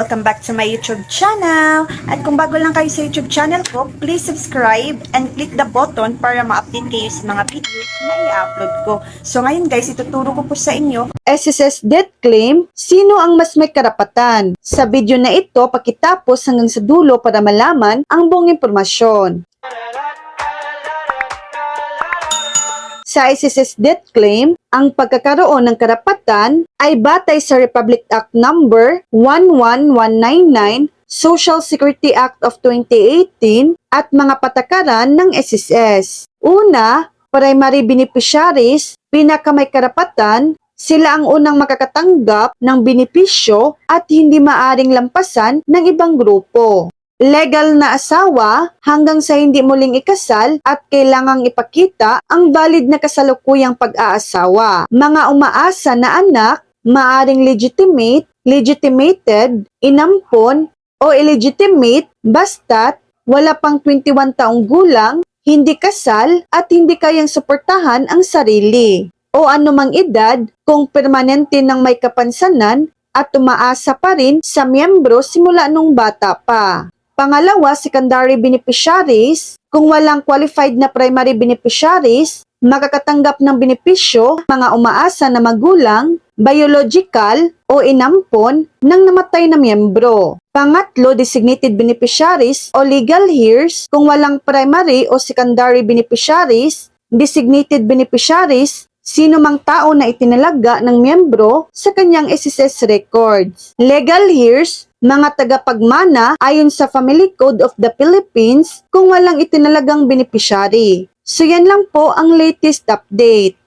Welcome back to my YouTube channel. At kung bago lang kayo sa YouTube channel ko, please subscribe and click the button para ma-update kayo sa mga videos na i-upload ko. So ngayon guys, ituturo ko po sa inyo SSS death claim, sino ang mas may karapatan. Sa video na ito, pakitapos hanggang sa dulo para malaman ang buong impormasyon. Sa SSS death claim, ang pagkakaroon ng karapatan ay batay sa Republic Act No. 11199, Social Security Act of 2018 at mga patakaran ng SSS. Una, primary beneficiaries, pinakamay karapatan, sila ang unang makakatanggap ng benepisyo at hindi maaring lampasan ng ibang grupo. Legal na asawa hanggang sa hindi muling ikasal at kailangang ipakita ang valid na kasalukuyang pag-aasawa. Mga umaasa na anak, maaring legitimate, legitimated, inampon, o illegitimate basta't wala pang 21 taong gulang, hindi kasal at hindi kayang suportahan ang sarili. O anumang edad kung permanente ng may kapansanan at umaasa pa rin sa miyembro simula nung bata pa. Pangalawa, secondary beneficiaries. Kung walang qualified na primary beneficiaries, makakatanggap ng benepisyo mga umaasa na magulang, biological o inampon ng namatay na miyembro. Pangatlo, designated beneficiaries o legal heirs. Kung walang primary o secondary beneficiaries, designated beneficiaries, sino mang tao na itinalaga ng miyembro sa kanyang SSS records. Legal heirs, mga tagapagmana ayon sa Family Code of the Philippines kung walang itinalagang beneficiary. So yan lang po ang latest update.